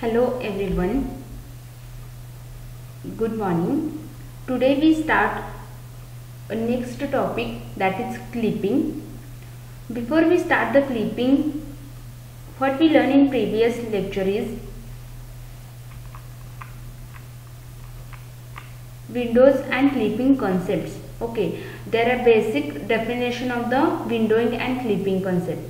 Hello everyone, good morning. Today we start a next topic, that is clipping. Before we start the clipping, what we learned in previous lecture is windows and clipping concepts. Okay, there are basic definition of the windowing and clipping concept.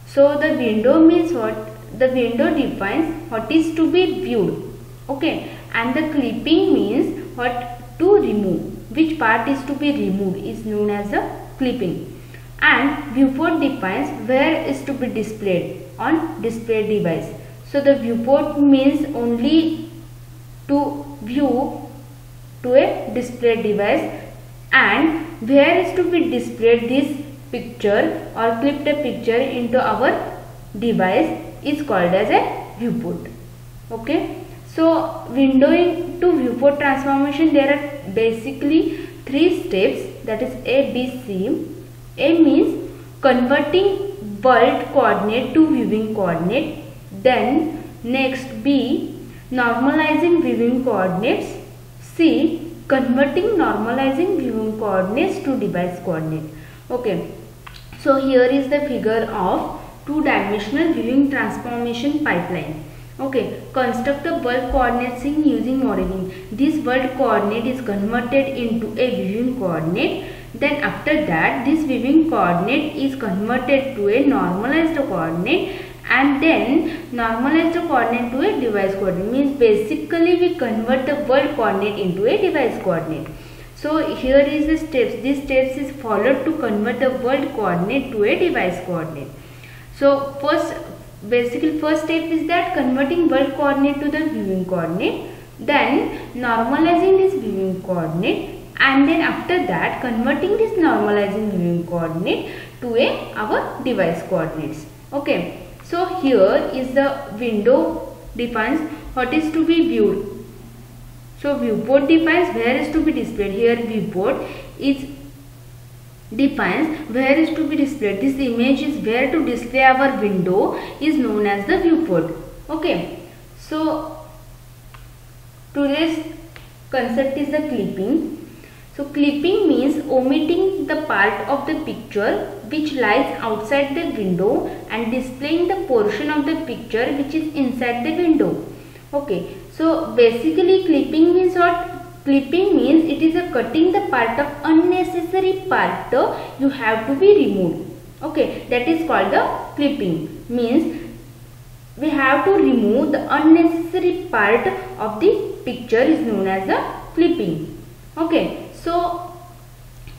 So the window means what? The window defines what is to be viewed. Okay, and the clipping means what to remove. Which part is to be removed is known as the clipping. And viewport defines where is to be displayed on display device. So the viewport means only to view to a display device, and where is to be displayed this picture or clipped a picture into our device is called as a viewport. Okay, so windowing to viewport transformation, there are basically 3 steps, that is A, B, C. A means converting world coordinate to viewing coordinate. Then next B, normalizing viewing coordinates. C, converting normalizing viewing coordinates to device coordinate. Okay, so here is the figure of two-dimensional viewing transformation pipeline. Okay, construct a world coordinate scene using modeling. This world coordinate is converted into a viewing coordinate. Then after that, this viewing coordinate is converted to a normalized coordinate, and then normalized coordinate to a device coordinate. Means basically we convert the world coordinate into a device coordinate. So here is the steps. These steps is followed to convert the world coordinate to a device coordinate. So first step is that converting world coordinate to the viewing coordinate, then normalizing this viewing coordinate, and then after that converting this normalizing viewing coordinate to our device coordinates. Okay, so here is the window defines what is to be viewed. So viewport defines where is to be displayed. Here viewport is defines where is to be displayed. This image is where to display our window is known as the viewport. Okay, so today's concept is the clipping. So clipping means omitting the part of the picture which lies outside the window and displaying the portion of the picture which is inside the window. Okay, so basically clipping means what? Clipping means it is a cutting the part of unnecessary part you have to be removed. Okay, that is called the clipping. Means we have to remove the unnecessary part of the picture is known as the clipping. Okay, so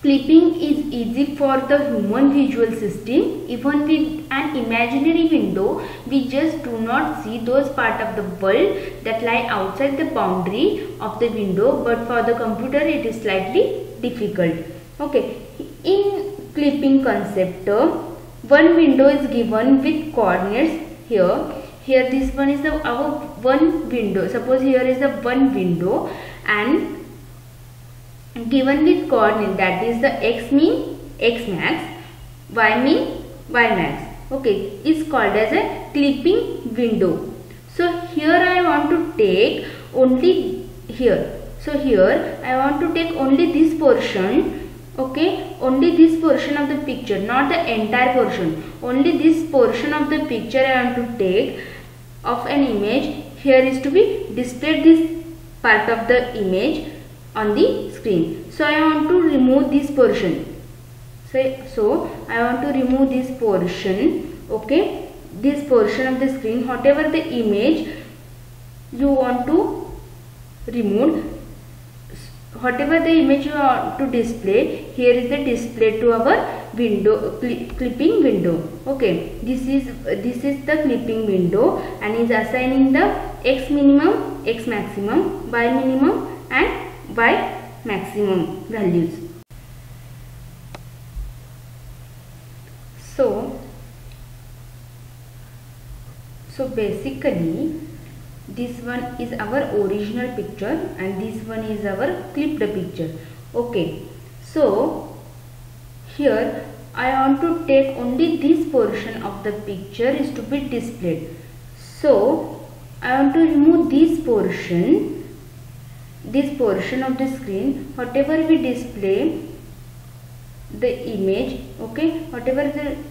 clipping is easy for the human visual system. Even with an imaginary window, we just do not see those part of the world that lie outside the boundary of the window, but for the computer it is slightly difficult. Okay, in clipping concept, one window is given with coordinates here. Here this one is our one window. Suppose here is the one window and given with coordinate, that is the x mean x max, y mean y max. Okay, is called as a clipping window. So here I want to take only here. So here I want to take only this portion. Okay, only this portion of the picture, not the entire portion. Only this portion of the picture I want to take of an image. Here is to be displayed this part of the image on the screen. So I want to remove this portion. So I want to remove this portion. Okay, this portion of the screen, whatever the image you want to remove, whatever the image you want to display, here is the display to our window, clipping window. Okay, this is the clipping window and is assigning the x minimum, x maximum, y minimum and y maximum values. So basically this one is our original picture and this one is our clipped picture. Okay, so here I want to take only this portion of the picture is to be displayed. So I want to remove this portion of the screen. Whatever we display the image, okay,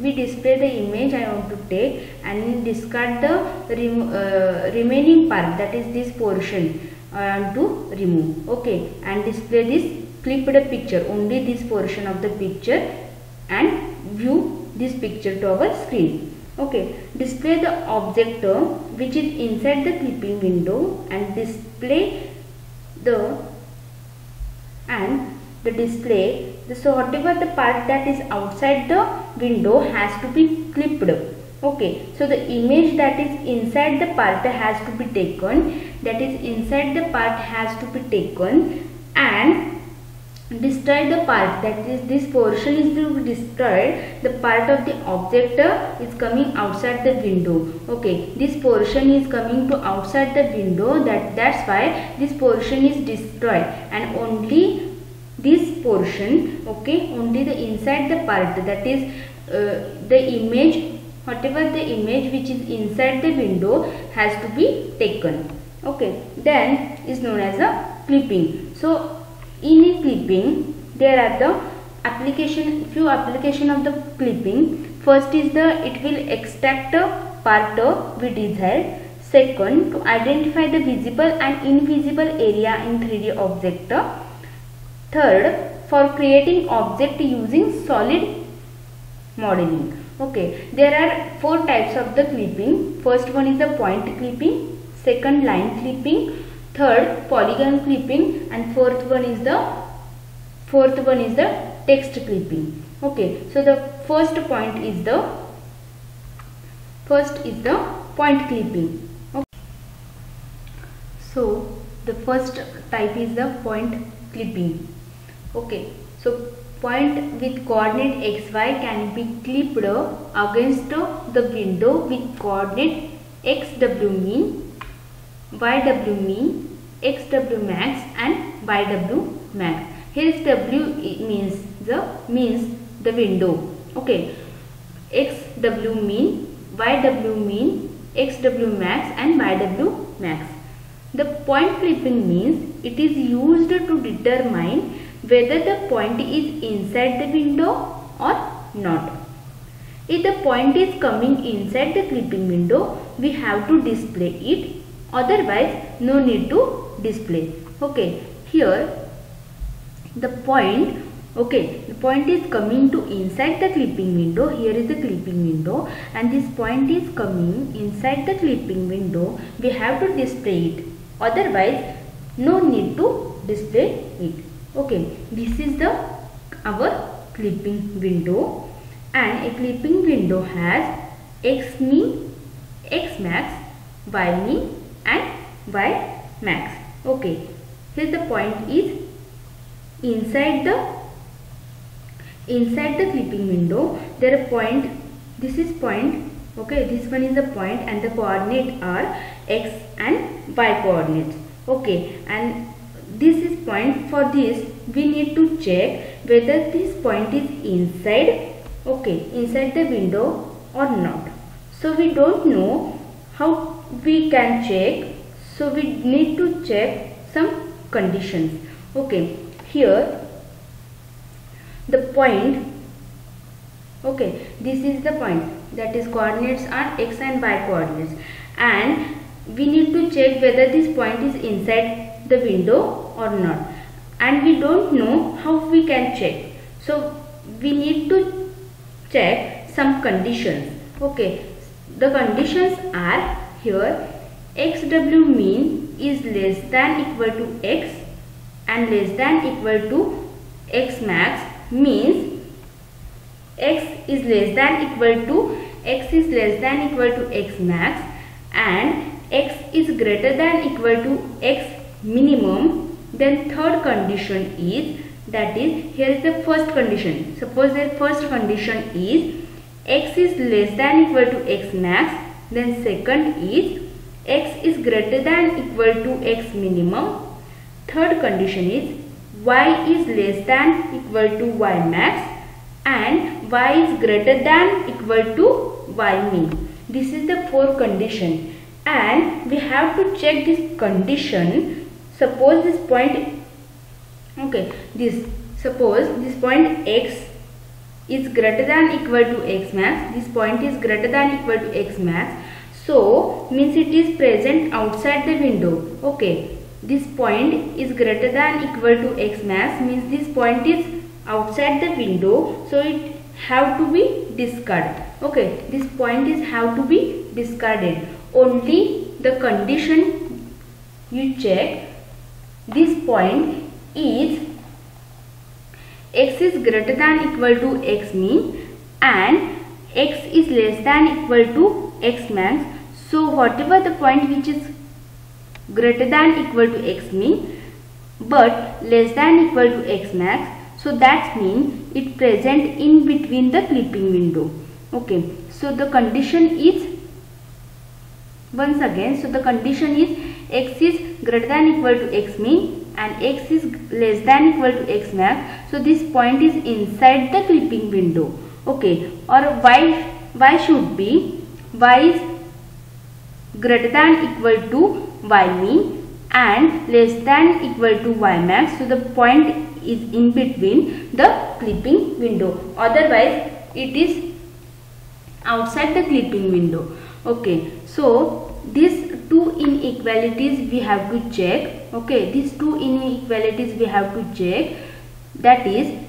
we display the image, I want to take and discard the remaining part, that is this portion I want to remove, okay, and display this clipped picture, only this portion of the picture, and view this picture to our screen. Okay, display the object which is inside the clipping window and display the display. So whatever the part that is outside the window has to be clipped. Okay, so the image that is inside the part has to be taken. And destroy the part, that is this portion is to be destroyed. The part of the object is coming outside the window. Okay, this portion is coming to outside the window, that's why this portion is destroyed, and only this portion, okay, only the inside the part, that is the image, whatever the image which is inside the window has to be taken. Okay, then is known as a clipping. So in a clipping there are the few application of the clipping. First is it will extract a part we desire. Second, to identify the visible and invisible area in 3D object. Third, for creating object using solid modeling. Okay, there are 4 types of the clipping. First one is the point clipping, second line clipping, third polygon clipping, and fourth one is the text clipping. Okay, so the first point is the point clipping. Okay. So the first type is the point clipping. Okay, so point with coordinate xy can be clipped against the window with coordinate xw mean, yw mean, xw max and yw max. Here is w means the window. Okay, xw mean, yw mean, xw max and yw max. The point clipping means it is used to determine whether the point is inside the window or not. If the point is coming inside the clipping window, we have to display it, otherwise no need to display. Okay, here the point is coming to inside the clipping window. Here is the clipping window and this point is coming inside the clipping window. We have to display it, otherwise no need to display it. Okay, this is our clipping window, and a clipping window has x mean, x max, y mean and y max. Okay, here the point is inside the clipping window. There are point, this is point, okay, this one is the point and the coordinate are x and y coordinates. Okay, and this is point. For this we need to check whether this point is inside, okay, inside the window or not. So we don't know how we can check, so we need to check some conditions. Okay, here the point, okay, this is the point, that is coordinates are x and y coordinates, and we need to check whether this point is inside the window or not, and we don't know how we can check, so we need to check some conditions. Okay, the conditions are here xw mean is less than equal to x and less than equal to x max, means x is less than equal to x max and x is greater than equal to x minimum. Then third condition is, that is, here is the first condition. Suppose the first condition is x is less than equal to x max, then second is x is greater than equal to x minimum. Third condition is y is less than equal to y max and y is greater than equal to y min. This is the 4 condition, and we have to check this condition. Suppose this point, suppose this point x is greater than equal to x max. This point is greater than equal to x max, so means it is present outside the window. Okay, this point is greater than equal to x max means this point is outside the window, so it have to be discarded. Okay, this point is have to be discarded. Only the condition you check, this point is x is greater than equal to x min and x is less than equal to x max. So whatever the point which is greater than equal to x min but less than equal to x max, so that means it present in between the clipping window. Okay, so the condition is, once again, so the condition is x is greater than equal to x min and x is less than equal to x max. So this point is inside the clipping window. Okay, or y should be y is greater than equal to y min and less than equal to y max. So the point is in between the clipping window. Otherwise, it is outside the clipping window. Okay, so these two inequalities we have to check. Okay, these two inequalities we have to check, that is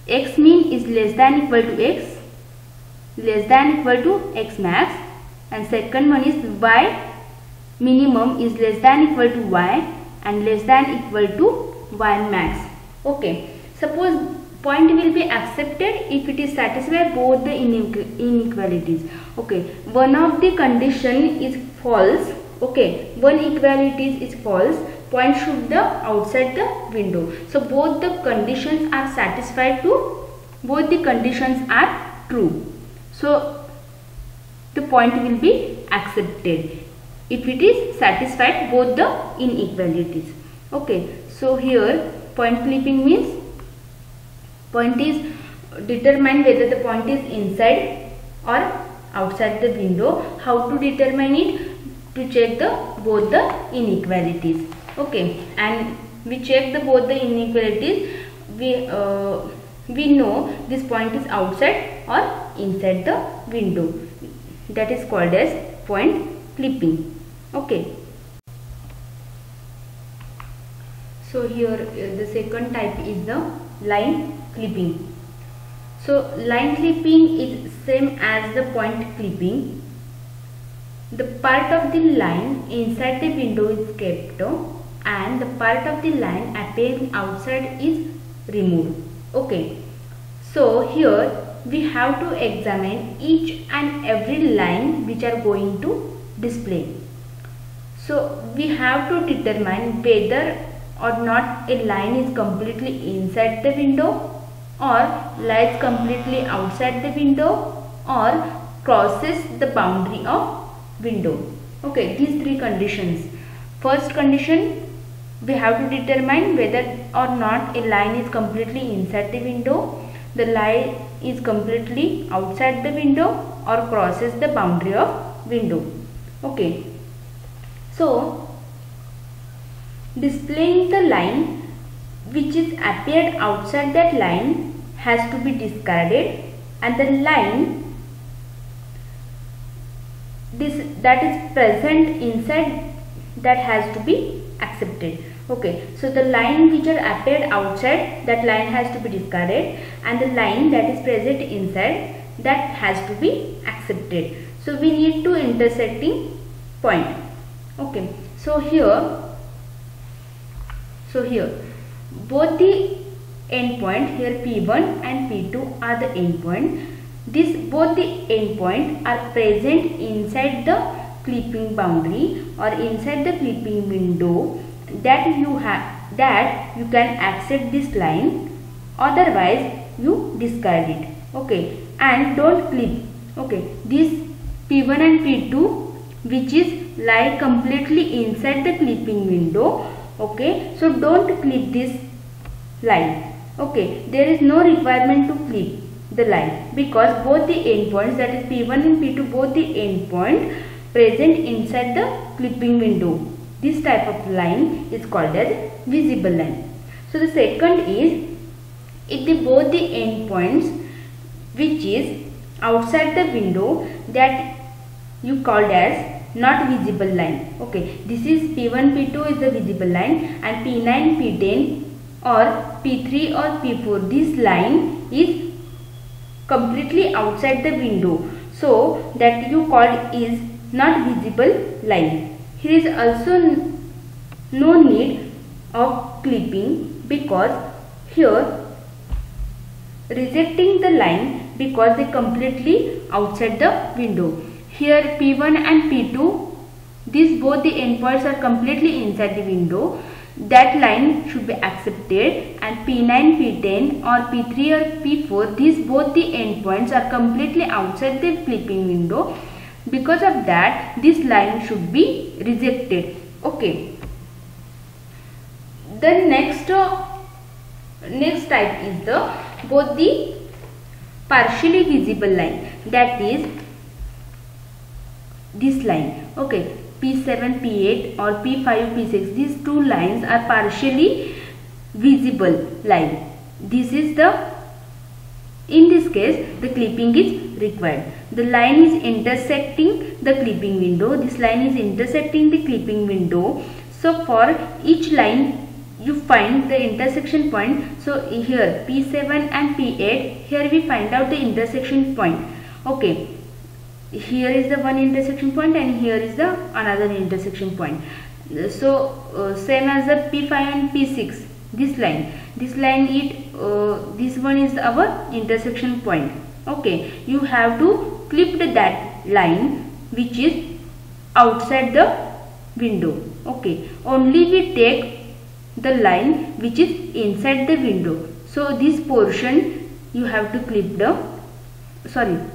x min is less than equal to x, less than equal to x max, and second one is y minimum is less than equal to y and less than equal to y max. Okay, suppose point will be accepted if it is satisfied both the inequalities. Okay, one of the condition is false. Okay, one equality is false, point should be outside the window. So both the conditions are satisfied to, both the conditions are true. So the point will be accepted if it is satisfied both the inequalities. Okay, so here point clipping means point is determine whether the point is inside or outside the window. How to determine it? To check the both the inequalities. Okay, and we check the both the inequalities. We know this point is outside or inside the window. That is called as point clipping. Okay. So here the second type is the line clipping. So line clipping is same as the point clipping. The part of the line inside the window is kept and the part of the line appearing outside is removed. Okay, so here we have to examine each and every line which are going to display. So we have to determine whether or not a line is completely inside the window or lies completely outside the window or crosses the boundary of window. Okay, these three conditions. First condition, we have to determine whether or not a line is completely inside the window, the line is completely outside the window or crosses the boundary of window. Okay, so displaying the line which is appeared outside that line has to be discarded and the line that is present inside that has to be accepted. Okay, so the line which are appeared outside, that line has to be discarded and the line that is present inside, that has to be accepted. So we need to intersecting point. Okay, so here both the endpoint, here P1 and P2 are the endpoint. Both the endpoint are present inside the clipping boundary or inside the clipping window that you can accept this line, otherwise you discard it. Okay, and don't clip. Okay, this P1 and P2 which is lie completely inside the clipping window. Okay, so don't clip this line. Okay, there is no requirement to clip the line because both the endpoints, that is P1 and P2, both the endpoint present inside the clipping window. This type of line is called as visible line. So the second is if both the endpoints which is outside the window, that you called as not visible line. Okay, this is P1 P2 is the visible line, and P9 P10 or P3 or P4, this line is completely outside the window, so that you called is not visible line. Here is also no need of clipping, because here rejecting the line because they completely outside the window. Here P1 and P2, these both the endpoints are completely inside the window, that line should be accepted. And P9 P10 or P3 or P4, these both the endpoints are completely outside the clipping window, because of that this line should be rejected. Okay, the next type is the both the partially visible line, that is this line. Okay, P7 P8 or P5 P6, these two lines are partially visible line. This is the, in this case the clipping is required. The line is intersecting the clipping window, this line is intersecting the clipping window. So for each line you find the intersection point. So here P7 and P8, here we find out the intersection point. Okay, here is the one intersection point and here is the another intersection point. So same as the P5 and P6, this line this one is our intersection point. Okay, you have to clip that line which is outside the window. Okay, only we take the line which is inside the window. So this portion you have to clip the,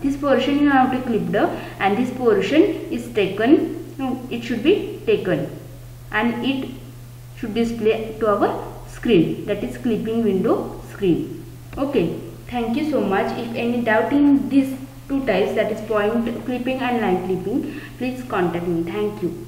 this portion you have to clip the, and this portion is taken, it should be taken and it should display to our screen, that is clipping window screen. Okay, thank you so much. If any doubt in these two types, that is point clipping and line clipping, please contact me. Thank you.